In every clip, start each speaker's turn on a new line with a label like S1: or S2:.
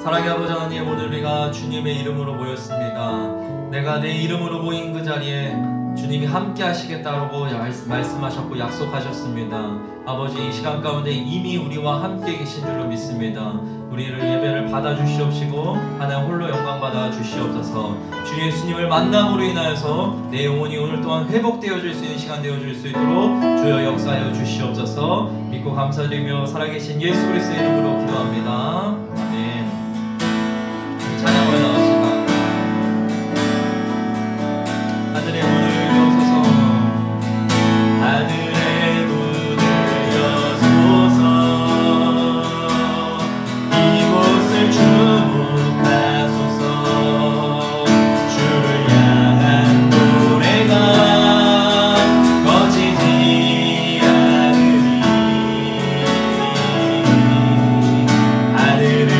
S1: 사랑의 아버지 하나님, 오늘 우리가 주님의 이름으로 모였습니다. 내가 내 이름으로 모인 그 자리에 주님이 함께 하시겠다고 말씀하셨고 약속하셨습니다. 아버지, 이 시간 가운데 이미 우리와 함께 계신 줄로 믿습니다. 우리를 예배를 받아주시옵시고 하나님 홀로 영광 받아 주시옵소서. 주 예수님을 만남으로 인하여서 내 영혼이 오늘 또한 회복되어질 수 있는 시간 되어줄 수 있도록 주여 역사하여 주시옵소서. 믿고 감사드리며 살아계신 예수 그리스도의 이름으로 기도합니다. 아멘. 찬양으로 나갑시다. 하늘의 문을 여소서, 하늘의 문을 여소서, 이곳을 주목하소서. 주를 향한 노래가 꺼지지 않으리. 하늘의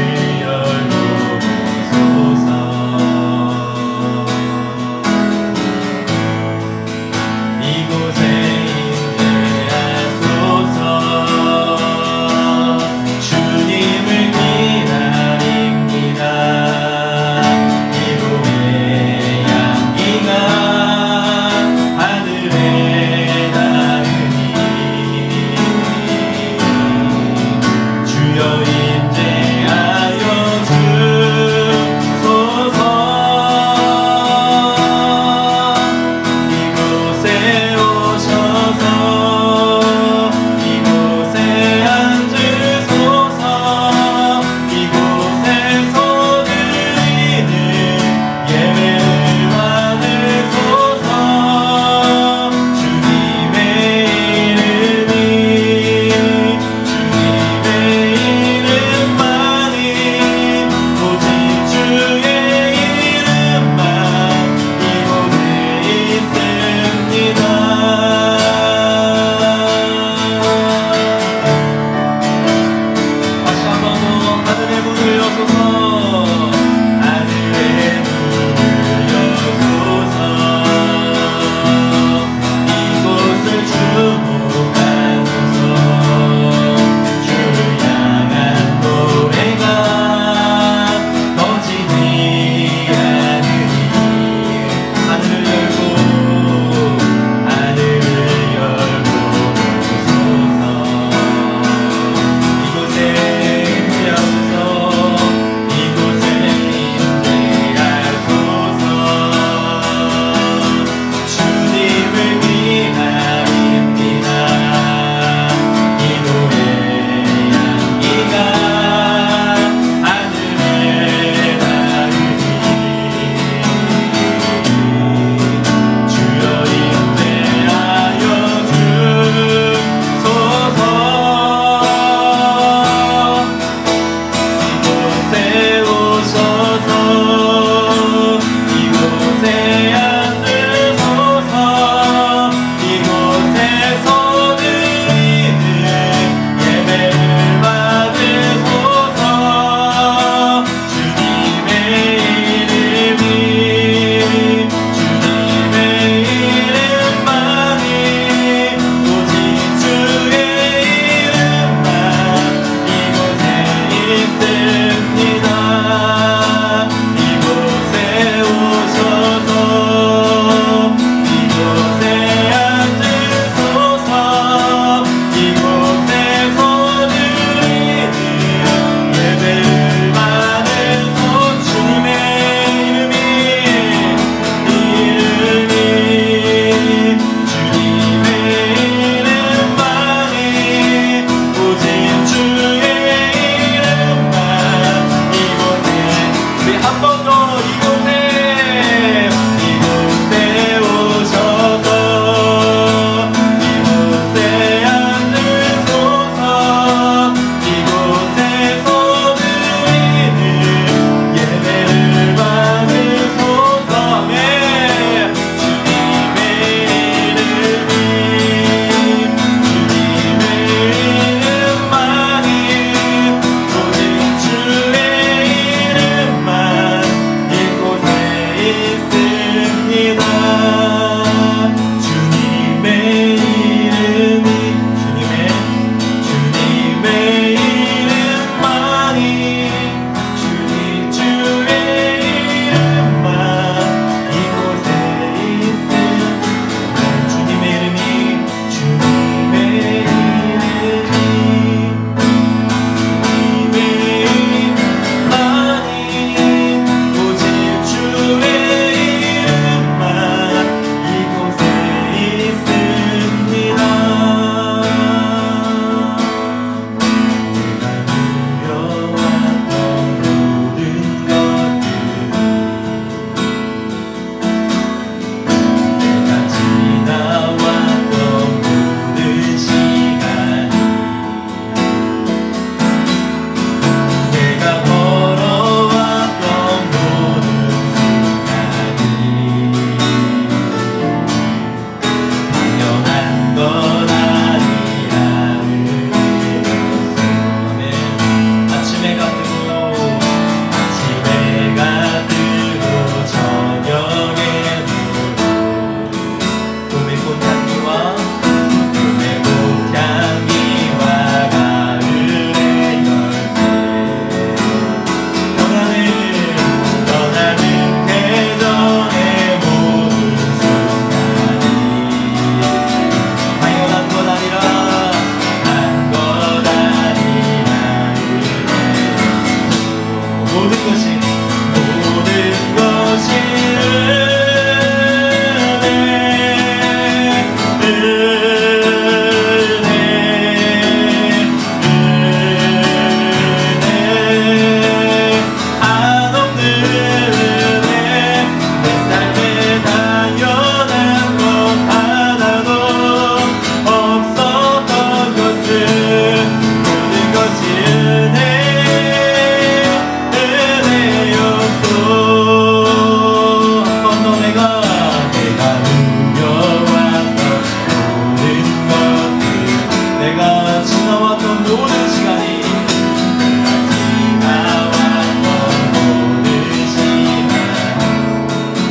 S1: 내가 지나왔던 모든 시간이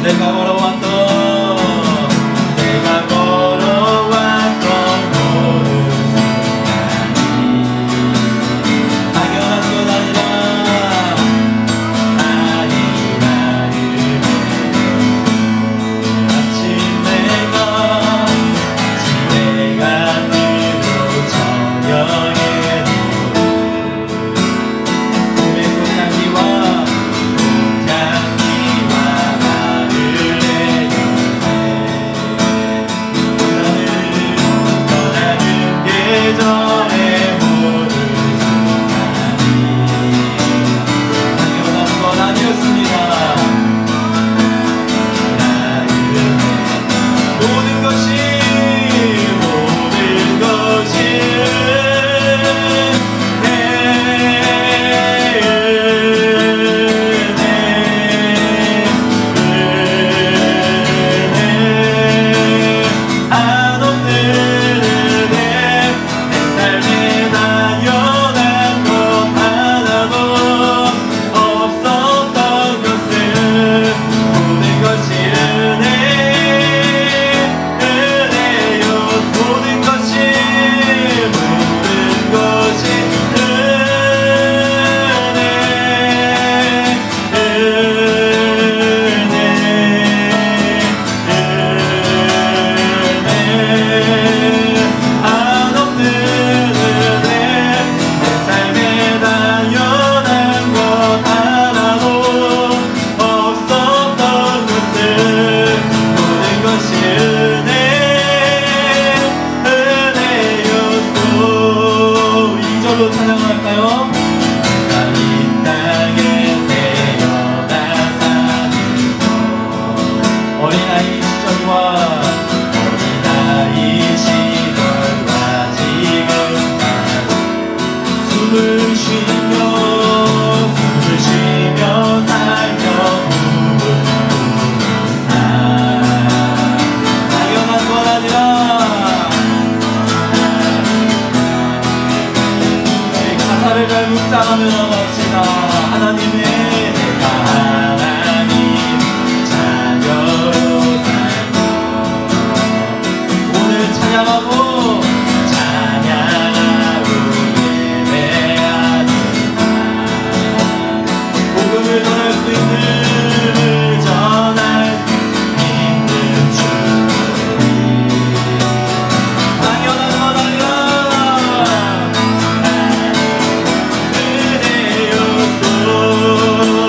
S1: 내가 걸어왔던 모든 순간이 당연한 건 아니라는 아침 내가 지내간 뒤로 저녁에 봄의 꽃향기와 계절의 모든 순간이 당연한 건 아니었습니다. 모든 것이 찬양할까요? 이 땅에 태어나 사는 어린아이 시절과 지금까지 숨을 쉬며 살며 당연한 건 아니라 가사를 잘 묵상하며 나갑시다. 하나님의 내가 하나님 자녀로 살고 오늘 찬양하고 예배하는 복음을 전할 수 있는 전할 수 있는 주님 당연한 건 아니라 은혜였소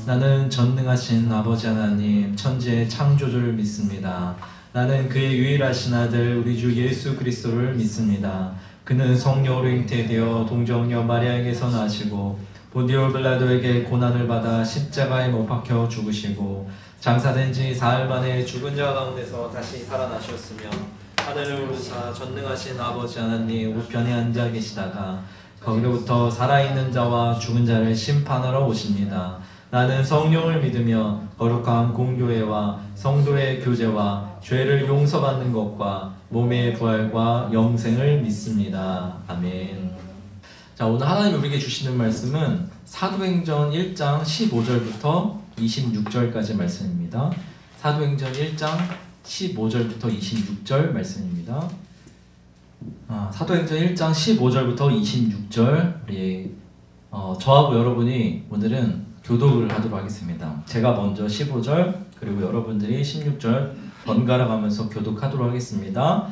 S1: 나는 전능하신 아버지 하나님, 천지의 창조주를 믿습니다. 나는 그의 유일하신 아들 우리 주 예수 그리스도를 믿습니다. 그는 성령으로 잉태되어 동정녀 마리아에게서 나시고 본디오 빌라도에게 고난을 받아 십자가에 못 박혀 죽으시고 장사된 지 사흘 만에 죽은 자 가운데서 다시 살아나셨으며 하늘을 오르사 전능하신 아버지 하나님 우편에 앉아 계시다가 거기로부터 살아있는 자와 죽은 자를 심판하러 오십니다. 나는 성령을 믿으며 거룩한 공교회와 성도의 교제와 죄를 용서받는 것과 몸의 부활과 영생을 믿습니다. 아멘. 자, 오늘 하나님 우리에게 주시는 말씀은 사도행전 1장 15절부터 26절까지 말씀입니다. 사도행전 1장 15절부터 26절 말씀입니다. 사도행전 1장 15절부터 26절 우리 저하고 여러분이 오늘은 교독을 하도록 하겠습니다. 제가 먼저 15절 그리고 여러분들이 16절 번갈아 가면서 교독하도록 하겠습니다.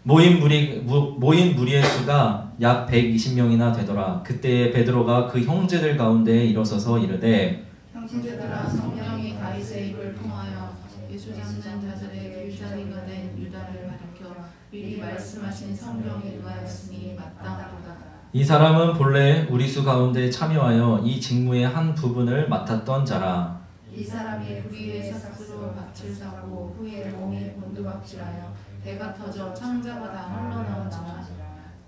S1: 모인 무리의 수가 약 120명이나 되더라. 그때 베드로가 그 형제들 가운데 일어서서 이르되
S2: 형제들아, 성령이 다윗의 입을 통하여 예수 잡는 자들의 길자리가 된 유다를 가리켜 미리 말씀하신 성령이 누가였으니 마땅하도다.
S1: 이 사람은 본래 우리 수 가운데 참여하여 이 직무의 한 부분을 맡았던 자라.
S2: 이 사람이 불의의 삭스로 밭을 사고 후에 몸이 곤두박질하여 배가 터져 창자가 다 흘러나온 자라.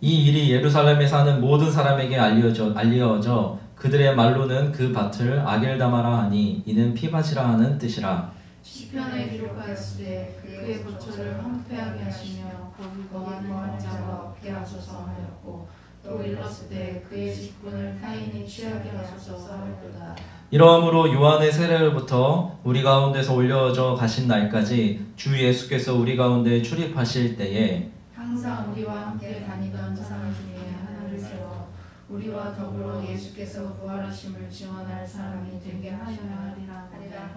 S1: 이 일이 예루살렘에 사는 모든 사람에게 알려져 그들의 말로는 그 밭을 아겔다마라 하니 이는 피밭이라 하는 뜻이라.
S2: 시편에 기록하였으되 그의 거처를 황폐하게 하시며 거기 거하는 자가 없게 하소서 하였고 또 일렀으되 그의 직분을 타인이 취하게 하소서 하였도다.
S1: 이러므로 요한의 세례로부터 우리 가운데서 올려져 가신 날까지 주 예수께서 우리 가운데 출입하실 때에
S2: 항상 우리와 함께 다니던 사람 중에 하나를 세워 우리와 더불어 예수께서 부활하심을 증언할 사람이 되게 하셔야 하리라.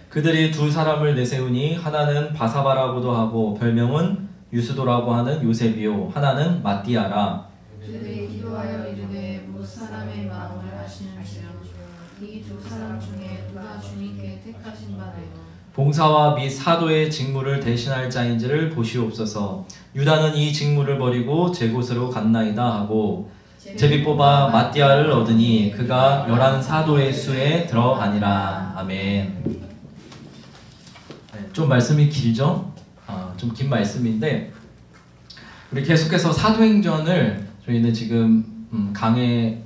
S1: 그들이 두 사람을 내세우니 하나는 바사바라고도 하고 별명은 유스도라고 하는 요셉이요 하나는 마띠아라.
S2: 그들이 기도하여 이르되 무 사람의 마음을 아시는지요. 이 두 사람 중에 누가 주님께 택하신 바래요.
S1: 봉사와 및 사도의 직무를 대신할 자인지를 보시옵소서. 유다는 이 직무를 버리고 제 곳으로 갔나이다 하고 제비 뽑아 마띠아를 얻으니 그가 11 사도의 수에 들어가니라. 아멘. 좀 말씀이 길죠? 좀 긴 말씀인데 우리 계속해서 사도행전을 저희는 지금 강해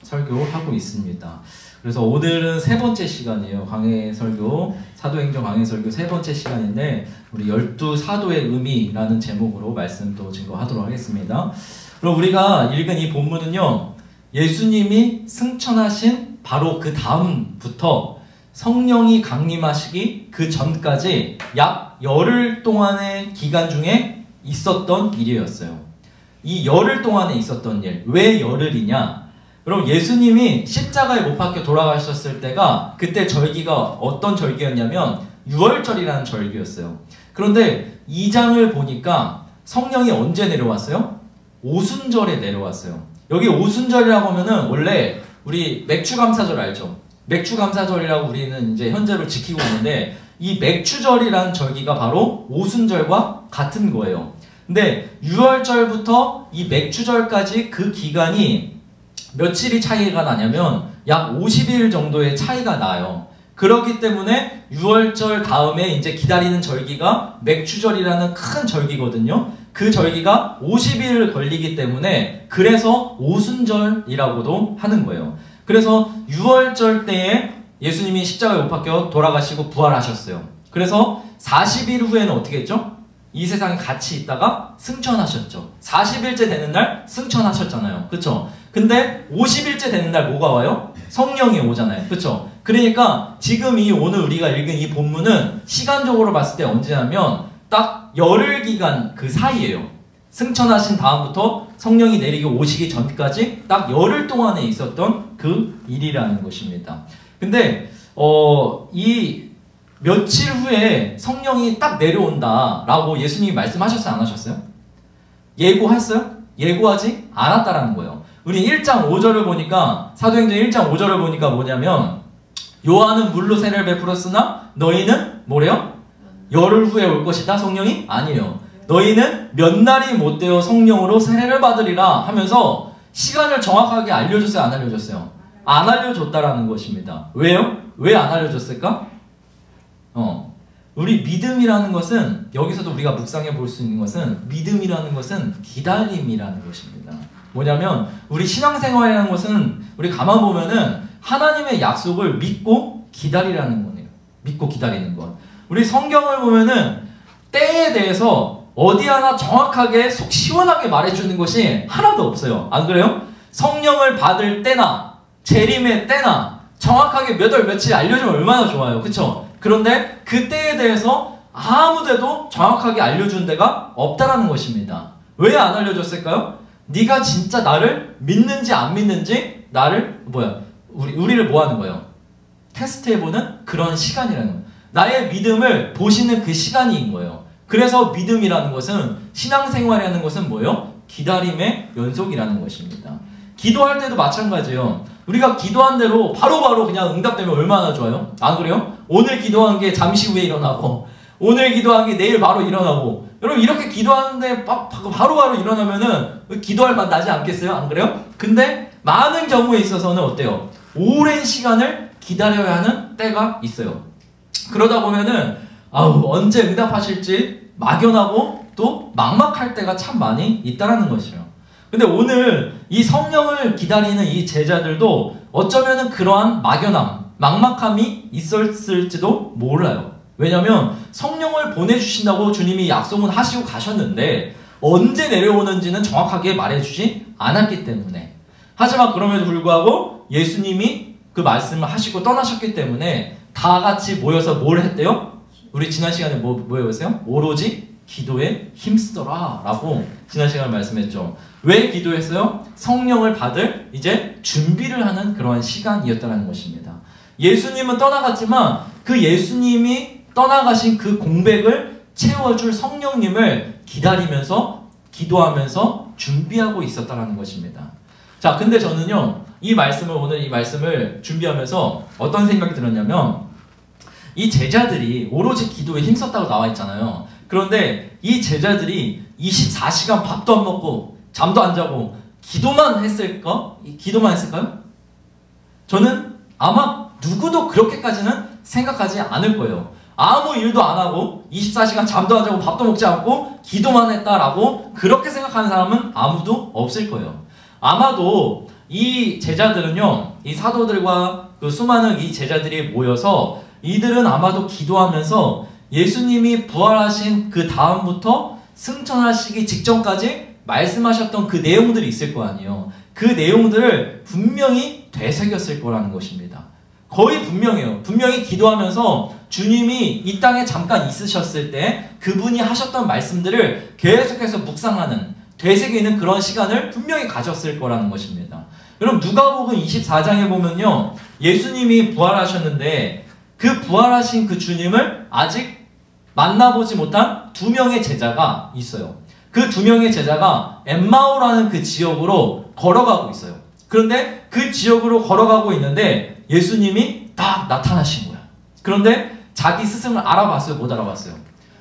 S1: 설교하고 있습니다. 그래서 오늘은 세 번째 시간이에요. 강해 설교, 사도행전 강해 설교 세 번째 시간인데 우리 12사도의 의미라는 제목으로 말씀 또 증거하도록 하겠습니다. 그럼 우리가 읽은 이 본문은요, 예수님이 승천하신 바로 그 다음부터 성령이 강림하시기 그 전까지 약 열흘 동안의 기간 중에 있었던 일이었어요. 이 열흘 동안에 있었던 일, 왜 열흘이냐? 그럼 예수님이 십자가에 못 박혀 돌아가셨을 때가 그때 절기가 어떤 절기였냐면 유월절이라는 절기였어요. 그런데 2장을 보니까 성령이 언제 내려왔어요? 오순절에 내려왔어요. 여기 오순절이라고 하면은 원래 우리 맥추감사절 알죠? 맥추감사절이라고 우리는 이제 현재로 지키고 있는데 이 맥추절이라는 절기가 바로 오순절과 같은 거예요. 근데 유월절부터 이 맥추절까지 그 기간이 며칠이 차이가 나냐면 약 50일 정도의 차이가 나요. 그렇기 때문에 유월절 다음에 이제 기다리는 절기가 맥추절이라는 큰 절기거든요. 그 절기가 50일 걸리기 때문에 그래서 오순절이라고도 하는 거예요. 그래서 유월절 때에 예수님이 십자가에 못 박혀 돌아가시고 부활하셨어요. 그래서 40일 후에는 어떻게 했죠? 이 세상에 같이 있다가 승천하셨죠. 40일째 되는 날 승천하셨잖아요. 그쵸? 근데 50일째 되는 날 뭐가 와요? 성령이 오잖아요. 그쵸? 그러니까 지금 이 오늘 우리가 읽은 이 본문은 시간적으로 봤을 때 언제냐면 딱 열흘 기간 그 사이예요. 승천하신 다음부터 성령이 내리기 오시기 전까지 딱 열흘 동안에 있었던 그 일이라는 것입니다. 근데 이 며칠 후에 성령이 딱 내려온다라고 예수님이 말씀하셨어요? 안 하셨어요? 예고했어요? 예고하지 않았다라는 거예요. 우리 1장 5절을 보니까 사도행전 1장 5절을 보니까 뭐냐면 요한은 물로 세례를 베풀었으나 너희는 뭐래요? 열흘 후에 올 것이다. 성령이? 아니에요. 너희는 몇 날이 못 되어 성령으로 세례를 받으리라 하면서 시간을 정확하게 알려줬어요? 안 알려줬어요? 안 알려줬다라는 것입니다. 왜요? 왜 안 알려줬을까? 우리 믿음이라는 것은 여기서도 우리가 묵상해 볼 수 있는 것은 믿음이라는 것은 기다림이라는 것입니다. 뭐냐면 우리 신앙생활이라는 것은 우리 가만 보면은 하나님의 약속을 믿고 기다리라는 거네요. 믿고 기다리는 것. 우리 성경을 보면은 때에 대해서 어디 하나 정확하게 속 시원하게 말해주는 것이 하나도 없어요. 안 그래요? 성령을 받을 때나 재림의 때나 정확하게 몇 월 며칠 알려주면 얼마나 좋아요. 그쵸? 그런데 그 때에 대해서 아무데도 정확하게 알려준 데가 없다라는 것입니다. 왜 안 알려줬을까요? 네가 진짜 나를 믿는지 안 믿는지 나를 우리를 뭐 하는 거예요? 테스트해보는 그런 시간이라는 거예요. 나의 믿음을 보시는 그 시간인 거예요. 그래서 믿음이라는 것은 신앙생활이라는 것은 뭐예요? 기다림의 연속이라는 것입니다. 기도할 때도 마찬가지예요. 우리가 기도한 대로 바로바로 그냥 응답되면 얼마나 좋아요? 안 그래요? 오늘 기도한 게 잠시 후에 일어나고 오늘 기도한 게 내일 바로 일어나고 여러분 이렇게 기도하는데 바로바로 일어나면은 기도할 맛 나지 않겠어요? 안 그래요? 근데 많은 경우에 있어서는 어때요? 오랜 시간을 기다려야 하는 때가 있어요. 그러다 보면은 언제 응답하실지 막연하고 또 막막할 때가 참 많이 있다라는 것이에요. 근데 오늘 이 성령을 기다리는 이 제자들도 어쩌면은 그러한 막연함, 막막함이 있었을지도 몰라요. 왜냐면 성령을 보내주신다고 주님이 약속은 하시고 가셨는데 언제 내려오는지는 정확하게 말해주지 않았기 때문에. 하지만 그럼에도 불구하고 예수님이 그 말씀을 하시고 떠나셨기 때문에 다 같이 모여서 뭘 했대요? 우리 지난 시간에 뭐 배웠어요? 오로지 기도에 힘쓰더라 라고 지난 시간에 말씀했죠. 왜 기도했어요? 성령을 받을 이제 준비를 하는 그러한 시간이었다는 것입니다. 예수님은 떠나갔지만 그 예수님이 떠나가신 그 공백을 채워줄 성령님을 기다리면서 기도하면서 준비하고 있었다는 것입니다. 자, 근데 저는요 오늘 이 말씀을 준비하면서 어떤 생각이 들었냐면 이 제자들이 오로지 기도에 힘썼다고 나와 있잖아요. 그런데 이 제자들이 24시간 밥도 안 먹고 잠도 안 자고 기도만 했을까요? 저는 아마 누구도 그렇게까지는 생각하지 않을 거예요. 아무 일도 안 하고 24시간 잠도 안 자고 밥도 먹지 않고 기도만 했다라고 그렇게 생각하는 사람은 아무도 없을 거예요. 아마도 이 제자들은요, 이 사도들과 그 수많은 이 제자들이 모여서 이들은 아마도 기도하면서 예수님이 부활하신 그 다음부터 승천하시기 직전까지 말씀하셨던 그 내용들이 있을 거 아니에요. 그 내용들을 분명히 되새겼을 거라는 것입니다. 거의 분명해요. 분명히 기도하면서 주님이 이 땅에 잠깐 있으셨을 때 그분이 하셨던 말씀들을 계속해서 묵상하는, 되새기는 그런 시간을 분명히 가졌을 거라는 것입니다. 여러분, 누가복음 24장에 보면요, 예수님이 부활하셨는데 그 부활하신 그 주님을 아직 만나보지 못한 2명의 제자가 있어요. 그 2명의 제자가 엠마오라는 그 지역으로 걸어가고 있어요. 그런데 그 지역으로 걸어가고 있는데 예수님이 딱 나타나신 거야. 그런데 자기 스승을 알아봤어요? 못 알아봤어요?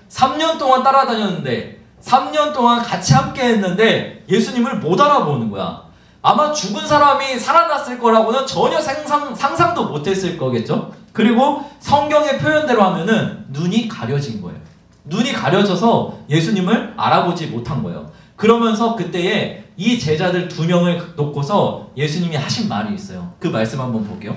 S1: 3년 동안 따라다녔는데, 3년 동안 같이 함께 했는데 예수님을 못 알아보는 거야. 아마 죽은 사람이 살아났을 거라고는 전혀 상상도 못했을 거겠죠? 그리고 성경의 표현대로 하면은 눈이 가려진 거예요. 눈이 가려져서 예수님을 알아보지 못한 거예요. 그러면서 그때에 이 제자들 2명을 놓고서 예수님이 하신 말이 있어요. 그 말씀 한번 볼게요.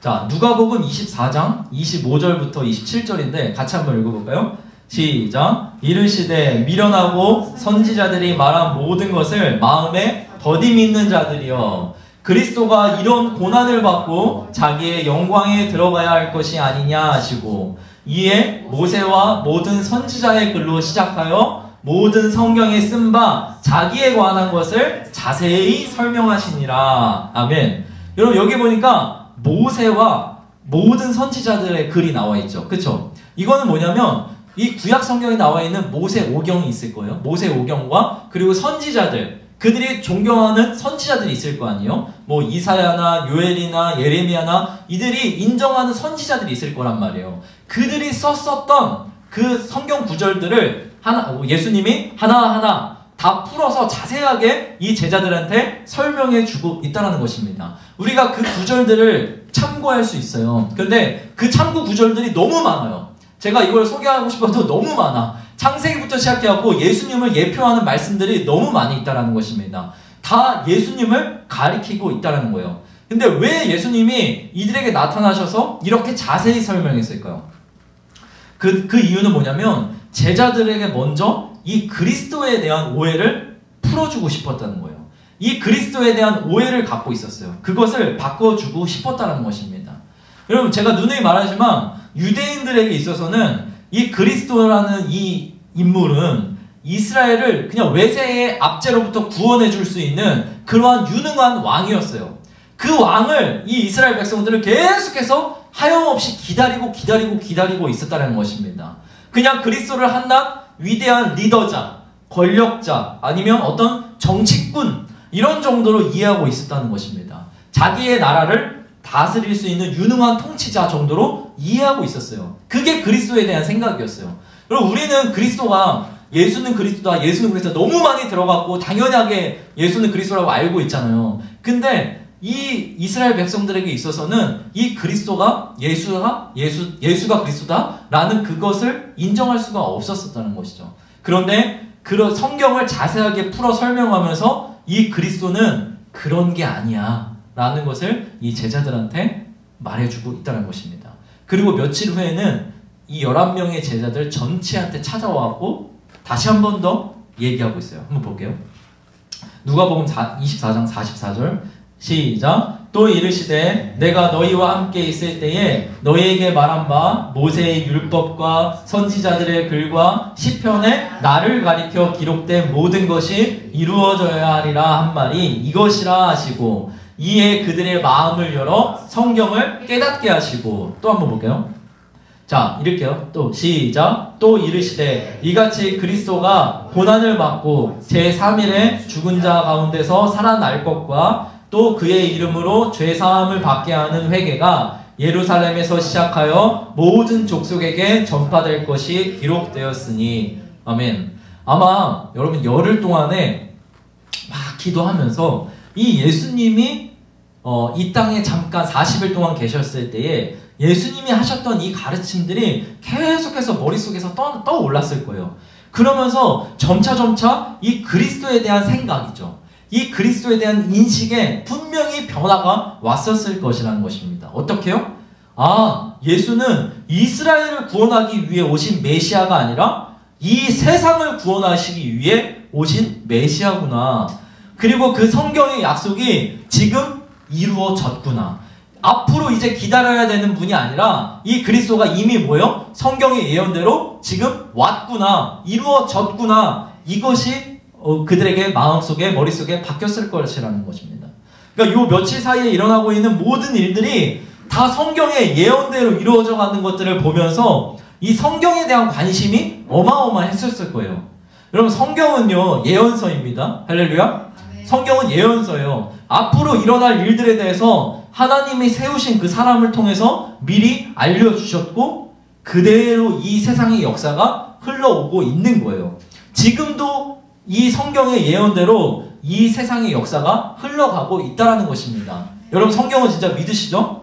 S1: 자, 누가복음 24장 25절부터 27절인데 같이 한번 읽어볼까요? 시작. 이르시되 미련하고 선지자들이 말한 모든 것을 마음에 더디 믿는 자들이여, 그리스도가 이런 고난을 받고 자기의 영광에 들어가야 할 것이 아니냐 하시고, 이에 모세와 모든 선지자의 글로 시작하여 모든 성경에 쓴 바 자기에 관한 것을 자세히 설명하시니라. 아멘. 여러분, 여기 보니까 모세와 모든 선지자들의 글이 나와 있죠. 그쵸? 이거는 뭐냐면 이 구약 성경에 나와 있는 모세 오경이 있을 거예요. 모세 오경과 그리고 선지자들, 그들이 존경하는 선지자들이 있을 거 아니에요. 뭐 이사야나 요엘이나 예레미야나 이들이 인정하는 선지자들이 있을 거란 말이에요. 그들이 썼었던 그 성경 구절들을 예수님이 하나하나 다 풀어서 자세하게 이 제자들한테 설명해 주고 있다는 것입니다. 우리가 그 구절들을 참고할 수 있어요. 그런데 그 참고 구절들이 너무 많아요. 제가 이걸 소개하고 싶어도 너무 많아. 창세기부터 시작해갖고 예수님을 예표하는 말씀들이 너무 많이 있다는 것입니다. 다 예수님을 가리키고 있다는 거예요. 근데 왜 예수님이 이들에게 나타나셔서 이렇게 자세히 설명했을까요? 그 이유는 뭐냐면 제자들에게 먼저 이 그리스도에 대한 오해를 풀어주고 싶었다는 거예요. 이 그리스도에 대한 오해를 갖고 있었어요. 그것을 바꿔주고 싶었다는 것입니다. 여러분, 제가 누누이 말하지만 유대인들에게 있어서는 이 그리스도라는 이 인물은 이스라엘을 그냥 외세의 압제로부터 구원해 줄 수 있는 그러한 유능한 왕이었어요. 그 왕을 이 이스라엘 백성들을 계속해서 하염없이 기다리고 있었다는 것입니다. 그냥 그리스도를 한낱 위대한 리더자, 권력자, 아니면 어떤 정치꾼, 이런 정도로 이해하고 있었다는 것입니다. 자기의 나라를 다스릴 수 있는 유능한 통치자 정도로 이해하고 있었어요. 그게 그리스도에 대한 생각이었어요. 그리고 우리는 그리스도가 예수는 그리스도다, 예수는 그리스도다 너무 많이 들어갔고 당연하게 예수는 그리스도라고 알고 있잖아요. 근데 이 이스라엘 백성들에게 있어서는 이 그리스도가 예수가 그리스도다라는 그것을 인정할 수가 없었다는 것이죠. 그런데 그런 성경을 자세하게 풀어 설명하면서 이 그리스도는 그런 게 아니야 라는 것을 이 제자들한테 말해주고 있다는 것입니다. 그리고 며칠 후에는 이 11명의 제자들 전체한테 찾아와갖고 다시 한 번 더 얘기하고 있어요. 한번 볼게요. 누가복음 24장 44절 시작. 또 이르시되 내가 너희와 함께 있을 때에 너희에게 말한 바 모세의 율법과 선지자들의 글과 시편에 나를 가리켜 기록된 모든 것이 이루어져야 하리라 한 말이 이것이라 하시고, 이에 그들의 마음을 열어 성경을 깨닫게 하시고. 또 한번 볼게요. 자, 이렇게요. 또 시작. 또 이르시되 이같이 그리스도가 고난을 받고 제3일에 죽은 자 가운데서 살아날 것과 또 그의 이름으로 죄사함을 받게 하는 회개가 예루살렘에서 시작하여 모든 족속에게 전파될 것이 기록되었으니. 아멘. 아마 여러분 열흘 동안에 막 기도하면서 이 예수님이 이 땅에 잠깐 40일 동안 계셨을 때에 예수님이 하셨던 이 가르침들이 계속해서 머릿속에서 떠올랐을 거예요. 그러면서 점차 이 그리스도에 대한 생각이죠. 이 그리스도에 대한 인식에 분명히 변화가 왔었을 것이라는 것입니다. 어떻게요? 예수는 이스라엘을 구원하기 위해 오신 메시아가 아니라 이 세상을 구원하시기 위해 오신 메시아구나. 그리고 그 성경의 약속이 지금 이루어졌구나. 앞으로 이제 기다려야 되는 분이 아니라 이 그리스도가 이미 뭐요? 성경의 예언대로 지금 왔구나. 이루어졌구나. 이것이 그들에게 마음속에 머릿속에 바뀌었을 것이라는 것입니다. 그러니까 요 며칠 사이에 일어나고 있는 모든 일들이 다 성경의 예언대로 이루어져 가는 것들을 보면서 이 성경에 대한 관심이 어마어마했었을 거예요. 여러분 성경은요 예언서입니다. 할렐루야. 성경은 예언서예요. 앞으로 일어날 일들에 대해서 하나님이 세우신 그 사람을 통해서 미리 알려주셨고 그대로 이 세상의 역사가 흘러오고 있는 거예요. 지금도 이 성경의 예언대로 이 세상의 역사가 흘러가고 있다는 것입니다. 여러분 성경은 진짜 믿으시죠?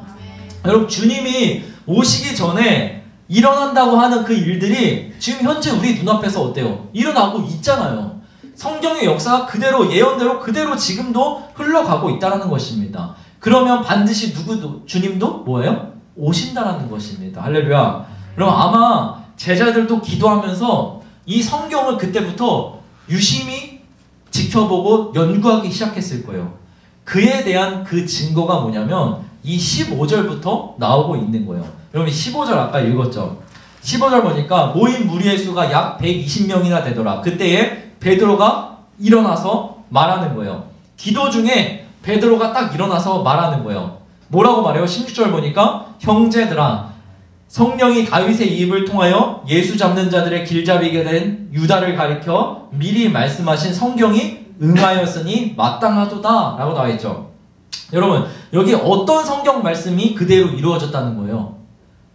S1: 여러분 주님이 오시기 전에 일어난다고 하는 그 일들이 지금 현재 우리 눈앞에서 어때요? 일어나고 있잖아요. 성경의 역사가 그대로 예언대로 그대로 지금도 흘러가고 있다는 것입니다. 그러면 반드시 누구도 주님도 뭐예요? 오신다라는 것입니다. 할렐루야. 그럼 아마 제자들도 기도하면서 이 성경을 그때부터 유심히 지켜보고 연구하기 시작했을 거예요. 그에 대한 그 증거가 뭐냐면 이 15절부터 나오고 있는 거예요. 여러분 15절 아까 읽었죠? 15절 보니까 모인 무리의 수가 약 120명이나 되더라. 그때에 베드로가 일어나서 말하는 거예요. 기도 중에 베드로가 딱 일어나서 말하는 거예요. 뭐라고 말해요? 16절 보니까 형제들아 성령이 다윗의 입을 통하여 예수 잡는 자들의 길잡이게 된 유다를 가리켜 미리 말씀하신 성경이 응하였으니 마땅하도다 라고 나와있죠. 여러분 여기 어떤 성경 말씀이 그대로 이루어졌다는 거예요.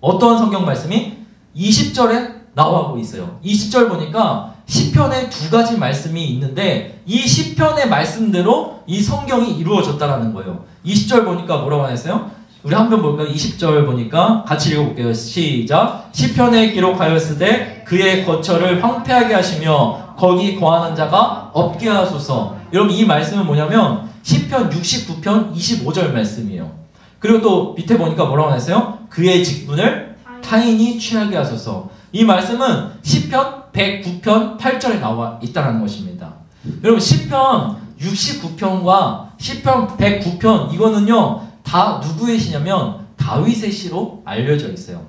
S1: 어떤 성경 말씀이 20절에 나오고 있어요. 20절 보니까 시편에 두 가지 말씀이 있는데 이 시편의 말씀대로 이 성경이 이루어졌다는 거예요. 20절 보니까 뭐라고 했어요? 우리 한번 볼까요? 20절 보니까 같이 읽어볼게요. 시작. 시편에 기록하였으되 그의 거처를 황폐하게 하시며 거기 거하는 자가 없게 하소서. 여러분 이 말씀은 뭐냐면 시편 69편 25절 말씀이에요. 그리고 또 밑에 보니까 뭐라고 했어요? 그의 직분을 타인이 취하게 하소서. 이 말씀은 시편 109편 8절에 나와 있다는 것입니다. 여러분 시편 69편과 시편 109편 이거는요 다 누구의 시냐면 다윗의 시로 알려져 있어요.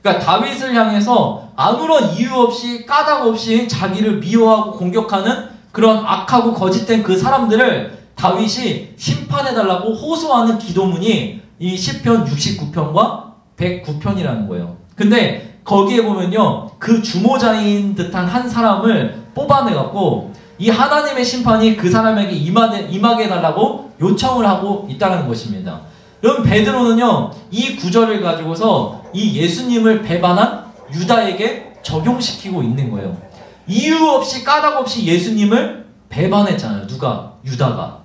S1: 그러니까 다윗을 향해서 아무런 이유 없이 까닭 없이 자기를 미워하고 공격하는 그런 악하고 거짓된 그 사람들을 다윗이 심판해달라고 호소하는 기도문이 이 시편 69편과 109편이라는 거예요. 근데 거기에 보면요 그 주모자인 듯한 한 사람을 뽑아내갖고 이 하나님의 심판이 그 사람에게 임하게 해달라고 요청을 하고 있다는 것입니다. 여러분 베드로는요 이 구절을 가지고서 이 예수님을 배반한 유다에게 적용시키고 있는 거예요. 이유 없이 까닭 없이 예수님을 배반했잖아요. 누가? 유다가.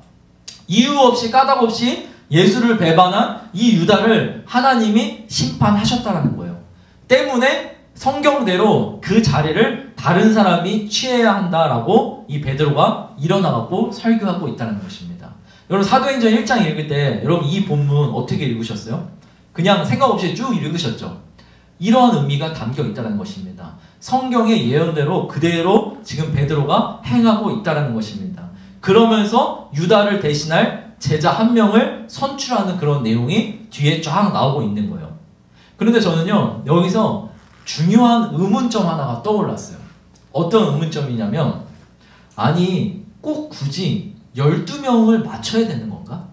S1: 이유 없이 까닭 없이 예수를 배반한 이 유다를 하나님이 심판하셨다는 거예요. 때문에 성경대로 그 자리를 다른 사람이 취해야 한다라고 이 베드로가 일어나갖고 설교하고 있다는 것입니다. 여러분 사도행전 1장 읽을 때 여러분 이 본문 어떻게 읽으셨어요? 그냥 생각 없이 쭉 읽으셨죠? 이러한 의미가 담겨 있다는 것입니다. 성경의 예언대로 그대로 지금 베드로가 행하고 있다는 것입니다. 그러면서 유다를 대신할 제자 한 명을 선출하는 그런 내용이 뒤에 쫙 나오고 있는 거예요. 그런데 저는요 여기서 중요한 의문점 하나가 떠올랐어요. 어떤 의문점이냐면 아니 꼭 굳이 12명을 맞춰야 되는 건가?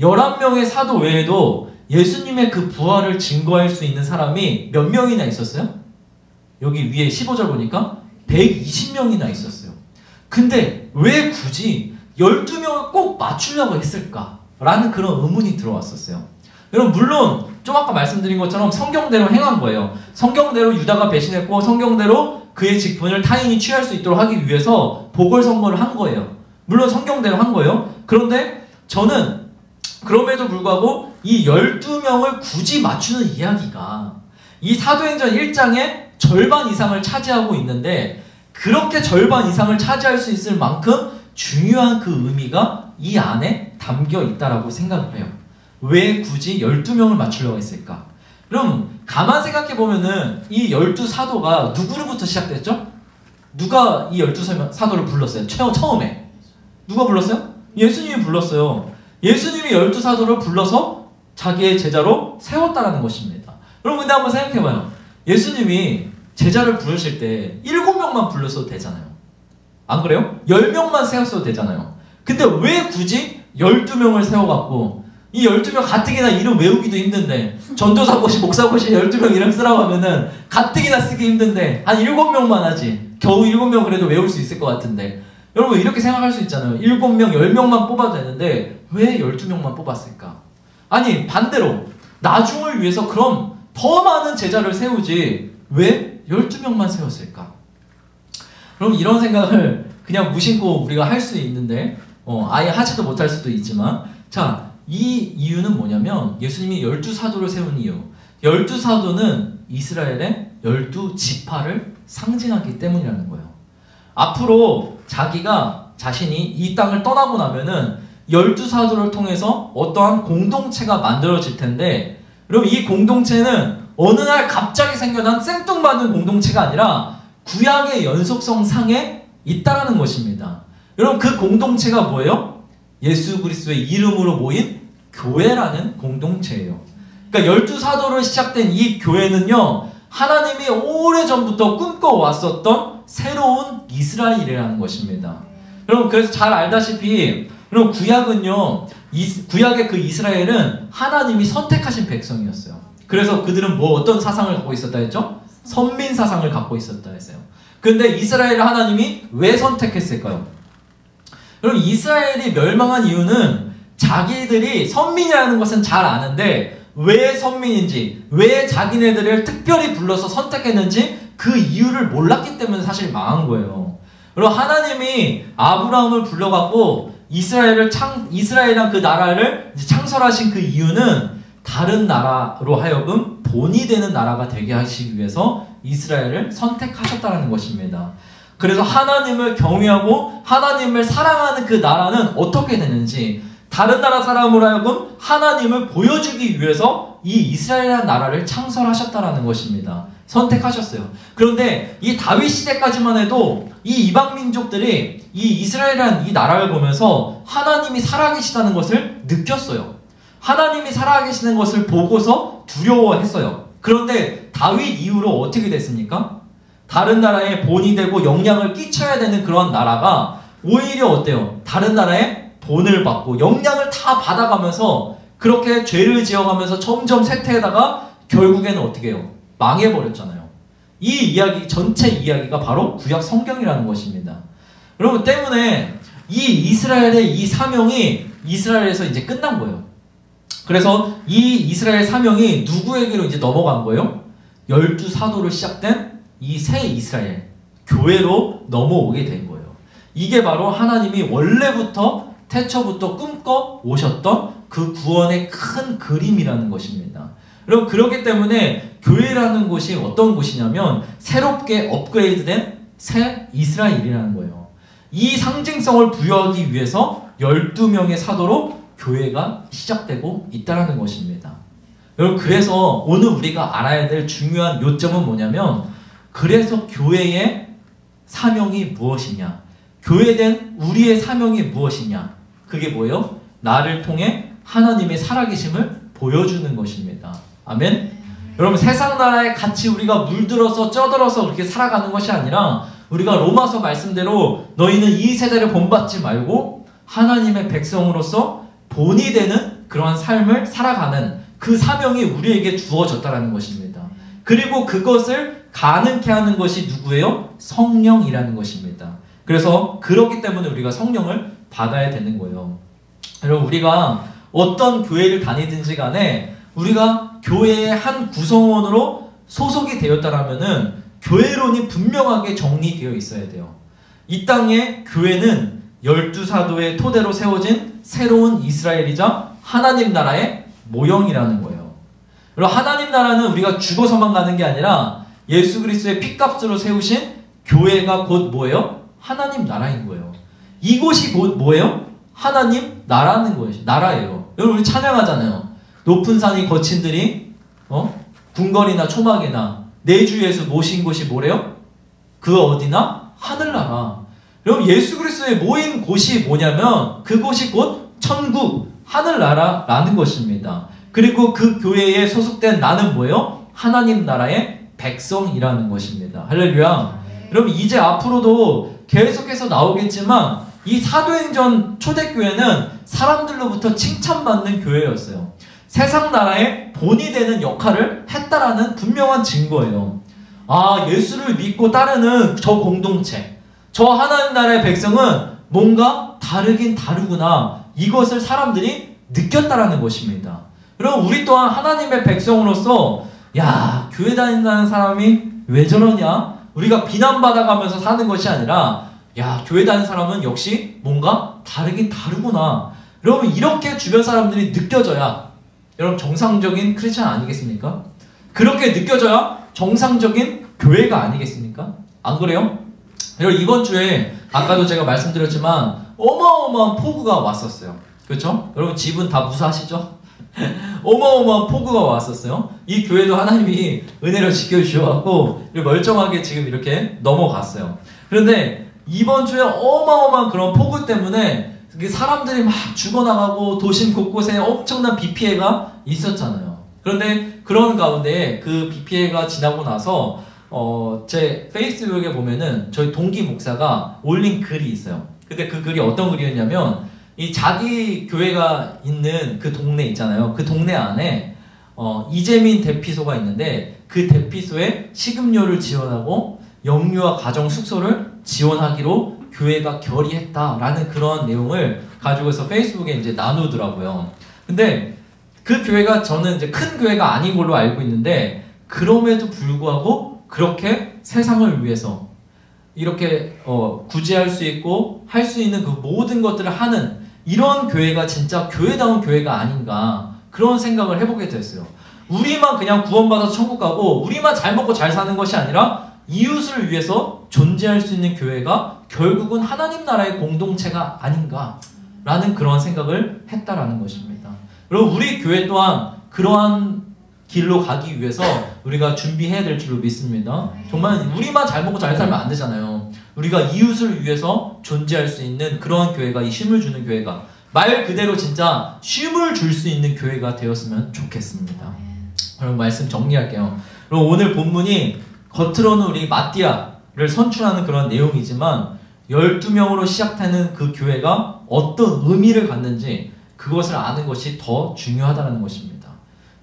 S1: 11명의 사도 외에도 예수님의 그 부활을 증거할 수 있는 사람이 몇 명이나 있었어요? 여기 위에 15절 보니까 120명이나 있었어요. 근데 왜 굳이 12명을 꼭 맞추려고 했을까? 라는 그런 의문이 들어왔었어요. 여러분 물론 좀 아까 말씀드린 것처럼 성경대로 행한 거예요. 성경대로 유다가 배신했고 성경대로 그의 직분을 타인이 취할 수 있도록 하기 위해서 보궐선거를 한 거예요. 물론 성경대로 한 거예요. 그런데 저는 그럼에도 불구하고 이 12명을 굳이 맞추는 이야기가 이 사도행전 1장의 절반 이상을 차지하고 있는데 그렇게 절반 이상을 차지할 수 있을 만큼 중요한 그 의미가 이 안에 담겨 있다라고 생각을 해요. 왜 굳이 12명을 맞추려고 했을까? 그럼 가만 생각해 보면은 이 12사도가 누구로부터 시작됐죠? 누가 이 12사도를 불렀어요? 처음에 누가 불렀어요? 예수님이 불렀어요. 예수님이 12사도를 불러서 자기의 제자로 세웠다라는 것입니다. 그럼 근데 한번 생각해봐요. 예수님이 제자를 부르실 때 7명만 불렀어도 되잖아요. 안 그래요? 10명만 세웠어도 되잖아요. 근데 왜 굳이 12명을 세워갖고 이 12명 가뜩이나 이름 외우기도 힘든데, 전도사고시, 목사고시 12명 이름 쓰라고 하면은 가뜩이나 쓰기 힘든데 한 7명만 하지. 겨우 7명 그래도 외울 수 있을 것 같은데, 여러분 이렇게 생각할 수 있잖아요. 7명, 10명만 뽑아도 되는데 왜 12명만 뽑았을까? 아니 반대로 나중을 위해서 그럼 더 많은 제자를 세우지 왜 12명만 세웠을까? 그럼 이런 생각을 그냥 무심코 우리가 할 수 있는데 아예 하지도 못할 수도 있지만, 자, 이 이유는 뭐냐면 예수님이 12사도를 세운 이유, 12사도는 이스라엘의 12지파를 상징하기 때문이라는 거예요. 앞으로 자신이 이 땅을 떠나고 나면은 12사도를 통해서 어떠한 공동체가 만들어질 텐데, 그럼 이 공동체는 어느 날 갑자기 생겨난 생뚱맞은 공동체가 아니라 구약의 연속성 상에 있다라는 것입니다. 여러분 그 공동체가 뭐예요? 예수 그리스도의 이름으로 모인 교회라는 공동체예요. 그러니까 12사도로 시작된 이 교회는요, 하나님이 오래전부터 꿈꿔왔었던 새로운 이스라엘이라는 것입니다. 여러분 그래서 잘 알다시피, 여러분 구약은요, 구약의 그 이스라엘은 하나님이 선택하신 백성이었어요. 그래서 그들은 어떤 사상을 갖고 있었다 했죠? 선민 사상을 갖고 있었다 했어요. 근데 이스라엘을 하나님이 왜 선택했을까요? 여러분 이스라엘이 멸망한 이유는 자기들이 선민이라는 것은 잘 아는데 왜 선민인지, 왜 자기네들을 특별히 불러서 선택했는지 그 이유를 몰랐기 때문에 사실 망한 거예요. 그리고 하나님이 아브라함을 불러갖고 이스라엘이란 그 나라를 창설하신 그 이유는 다른 나라로 하여금 본이 되는 나라가 되게 하시기 위해서 이스라엘을 선택하셨다는 것입니다. 그래서 하나님을 경외하고 하나님을 사랑하는 그 나라는 어떻게 되는지, 다른 나라 사람으로 하여금 하나님을 보여주기 위해서 이 이스라엘이라는 나라를 창설하셨다는 것입니다. 선택하셨어요. 그런데 이 다윗 시대까지만 해도 이 이방 민족들이 이 이스라엘이라는 이 나라를 보면서 하나님이 살아계시다는 것을 느꼈어요. 하나님이 살아계시는 것을 보고서 두려워했어요. 그런데 다윗 이후로 어떻게 됐습니까? 다른 나라의 본이 되고 영향을 끼쳐야 되는 그런 나라가 오히려 어때요? 다른 나라의 본을 받고 영향을 다 받아가면서 그렇게 죄를 지어가면서 점점 쇠퇴하다가 결국에는 어떻게 해요? 망해버렸잖아요. 이 이야기, 전체 이야기가 바로 구약 성경이라는 것입니다. 여러분 때문에 이 이스라엘의 이 사명이 이스라엘에서 이제 끝난 거예요. 그래서 이 이스라엘 사명이 누구에게로 이제 넘어간 거예요? 12사도로 시작된 이 새 이스라엘 교회로 넘어오게 된 거예요. 이게 바로 하나님이 원래부터 태초부터 꿈꿔 오셨던 그 구원의 큰 그림이라는 것입니다. 여러분 그렇기 때문에 교회라는 곳이 어떤 곳이냐면 새롭게 업그레이드된 새 이스라엘이라는 거예요. 이 상징성을 부여하기 위해서 12명의 사도로 교회가 시작되고 있다는 것입니다. 여러분 그래서 오늘 우리가 알아야 될 중요한 요점은 뭐냐면, 그래서 교회의 사명이 무엇이냐, 교회된 우리의 사명이 무엇이냐, 그게 뭐예요? 나를 통해 하나님의 살아계심을 보여주는 것입니다. 아멘? 여러분 세상 나라에 같이 우리가 물들어서 쪄들어서 그렇게 살아가는 것이 아니라, 우리가 로마서 말씀대로 너희는 이 세대를 본받지 말고 하나님의 백성으로서 본이 되는 그러한 삶을 살아가는 그 사명이 우리에게 주어졌다는 것입니다. 그리고 그것을 가능케 하는 것이 누구예요? 성령이라는 것입니다. 그래서 그렇기 때문에 우리가 성령을 받아야 되는 거예요. 여러분 우리가 어떤 교회를 다니든지 간에 우리가 교회의 한 구성원으로 소속이 되었다라면은 교회론이 분명하게 정리되어 있어야 돼요. 이 땅의 교회는 12사도의 토대로 세워진 새로운 이스라엘이자 하나님 나라의 모형이라는 거예요. 그리고 하나님 나라는 우리가 죽어서만 가는 게 아니라 예수 그리스도의 피값으로 세우신 교회가 곧 뭐예요? 하나님 나라인 거예요. 이곳이 곧 뭐예요? 하나님 나라는 거예요. 나라예요. 여러분 우리 찬양하잖아요. 높은 산이 거친 들이 궁궐이나 초막이나 내 주 예수 모신 곳이 뭐래요? 그 어디나 하늘나라. 여러분 예수 그리스도의 모인 곳이 뭐냐면 그곳이 곧 천국 하늘나라라는 것입니다. 그리고 그 교회에 소속된 나는 뭐예요? 하나님 나라의 백성이라는 것입니다. 할렐루야. 여러분 이제 앞으로도 계속해서 나오겠지만 이 사도행전 초대교회는 사람들로부터 칭찬받는 교회였어요. 세상 나라의 본이 되는 역할을 했다라는 분명한 증거예요. 아, 예수를 믿고 따르는 저 공동체, 저 하나님 나라의 백성은 뭔가 다르긴 다르구나. 이것을 사람들이 느꼈다라는 것입니다. 그럼 우리 또한 하나님의 백성으로서 야, 교회 다닌다는 사람이 왜 저러냐? 우리가 비난받아가면서 사는 것이 아니라 야, 교회 다니는 사람은 역시 뭔가 다르긴 다르구나. 여러분 이렇게 주변 사람들이 느껴져야 여러분 정상적인 크리스찬 아니겠습니까? 그렇게 느껴져야 정상적인 교회가 아니겠습니까? 안 그래요? 여러분 이번 주에 아까도 제가 말씀드렸지만 어마어마한 폭우가 왔었어요. 그렇죠? 여러분 집은 다 무사하시죠? 어마어마한 폭우가 왔었어요. 이 교회도 하나님이 은혜로 지켜주셔갖고 멀쩡하게 지금 이렇게 넘어갔어요. 그런데 이번 주에 어마어마한 그런 폭우 때문에 사람들이 막 죽어나가고 도심 곳곳에 엄청난 비 피해가 있었잖아요. 그런데 그런 가운데 그 비 피해가 지나고 나서 제 페이스북에 보면은 저희 동기 목사가 올린 글이 있어요. 근데 그 글이 어떤 글이었냐면 이 자기 교회가 있는 그 동네 있잖아요. 그 동네 안에 이재민 대피소가 있는데 그 대피소에 식음료를 지원하고 영유아 가정 숙소를 지원하기로 교회가 결의했다라는 그런 내용을 가지고서 페이스북에 이제 나누더라고요. 근데 그 교회가 저는 이제 큰 교회가 아닌 걸로 알고 있는데 그럼에도 불구하고 그렇게 세상을 위해서 이렇게 구제할 수 있고 할 수 있는 그 모든 것들을 하는 이런 교회가 진짜 교회다운 교회가 아닌가 그런 생각을 해보게 됐어요. 우리만 그냥 구원받아서 천국 가고 우리만 잘 먹고 잘 사는 것이 아니라 이웃을 위해서 존재할 수 있는 교회가 결국은 하나님 나라의 공동체가 아닌가라는 그런 생각을 했다라는 것입니다. 그리고 우리 교회 또한 그러한 길로 가기 위해서 우리가 준비해야 될 줄로 믿습니다. 정말 우리만 잘 먹고 잘 살면 안 되잖아요. 우리가 이웃을 위해서 존재할 수 있는 그런 교회가, 이 쉼을 주는 교회가 말 그대로 진짜 쉼을 줄 수 있는 교회가 되었으면 좋겠습니다. 그럼 말씀 정리할게요. 그럼 오늘 본문이 겉으로는 우리 마띠아를 선출하는 그런 내용이지만 12명으로 시작되는 그 교회가 어떤 의미를 갖는지 그것을 아는 것이 더 중요하다는 것입니다.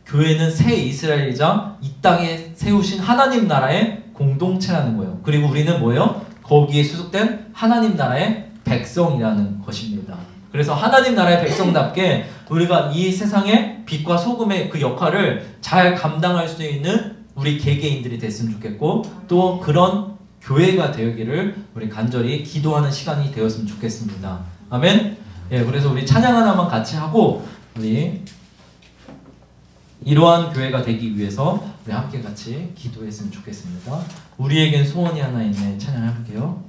S1: 교회는 새 이스라엘이자 이 땅에 세우신 하나님 나라의 공동체라는 거예요. 그리고 우리는 뭐예요? 거기에 소속된 하나님 나라의 백성이라는 것입니다. 그래서 하나님 나라의 백성답게 우리가 이 세상의 빛과 소금의 그 역할을 잘 감당할 수 있는 우리 개개인들이 됐으면 좋겠고 또 그런 교회가 되기를 우리 간절히 기도하는 시간이 되었으면 좋겠습니다. 아멘. 예, 그래서 우리 찬양 하나만 같이 하고 우리 이러한 교회가 되기 위해서 우리 함께 같이 기도했으면 좋겠습니다. 우리에겐 소원이 하나 있네. 찬양해볼게요.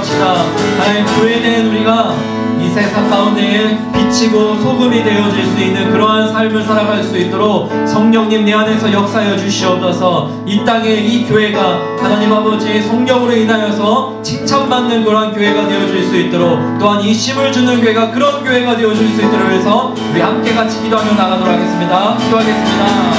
S1: 기도합시다. 하나님, 교회된 우리가 이 세상 가운데에 비치고 소금이 되어질 수 있는 그러한 삶을 살아갈 수 있도록 성령님 내 안에서 역사하여 주시옵소서. 이 땅에 이 교회가 하나님 아버지 성령으로 인하여서 칭찬받는 그러한 교회가 되어질 수 있도록, 또한 이 힘을 주는 교회가 그런 교회가 되어질 수 있도록 해서 우리 함께 같이 기도하며 나가도록 하겠습니다. 기도하겠습니다.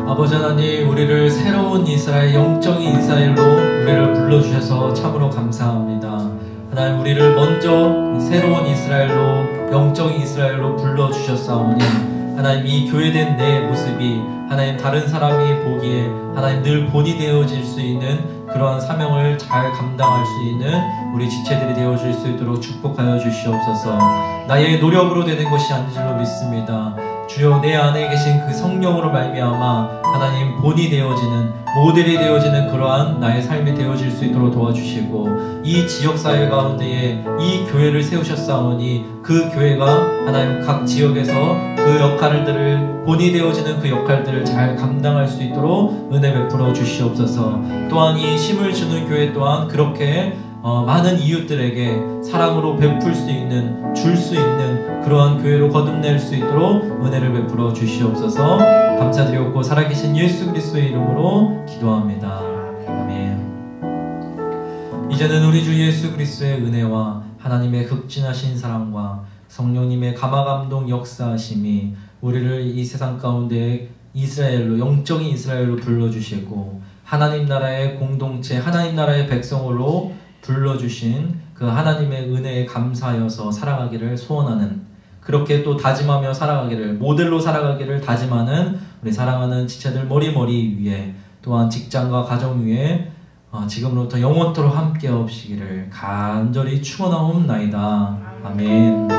S1: 아버지 하나님, 우리를 새로운 이스라엘, 영적인 이스라엘로 우리를 불러주셔서 참으로 감사합니다. 하나님, 우리를 먼저 새로운 이스라엘로, 영적인 이스라엘로 불러주셨사오니 하나님, 이 교회된 내 모습이 하나님 다른 사람이 보기에 하나님 늘 본이 되어질 수 있는 그러한 사명을 잘 감당할 수 있는 우리 지체들이 되어질 수 있도록 축복하여 주시옵소서. 나의 노력으로 되는 것이 아닌 줄로 믿습니다. 주여, 내 안에 계신 그 성령으로 말미암아 하나님 본이 되어지는, 모델이 되어지는 그러한 나의 삶이 되어질 수 있도록 도와주시고, 이 지역사회 가운데에 이 교회를 세우셨사오니 그 교회가 하나님 각 지역에서 그 역할들을, 본이 되어지는 그 역할들을 잘 감당할 수 있도록 은혜 베풀어 주시옵소서. 또한 이 힘을 주는 교회 또한 그렇게 많은 이웃들에게 사랑으로 베풀 수 있는, 줄 수 있는 그러한 교회로 거듭낼 수 있도록 은혜를 베풀어 주시옵소서. 감사드리옵고 살아계신 예수 그리스도의 이름으로 기도합니다. 아멘. 이제는 우리 주 예수 그리스도의 은혜와 하나님의 극진하신 사랑과 성령님의 감화감동 역사하심이 우리를 이 세상 가운데 이스라엘로, 영적인 이스라엘로 불러주시고 하나님 나라의 공동체, 하나님 나라의 백성으로 불러주신 그 하나님의 은혜에 감사하여서 살아가기를 소원하는, 그렇게 또 다짐하며 살아가기를, 모델로 살아가기를 다짐하는 우리 사랑하는 지체들 머리머리 위에, 또한 직장과 가정 위에 지금부터 영원토록 함께 없시기를 간절히 축원하옵나이다. 아멘.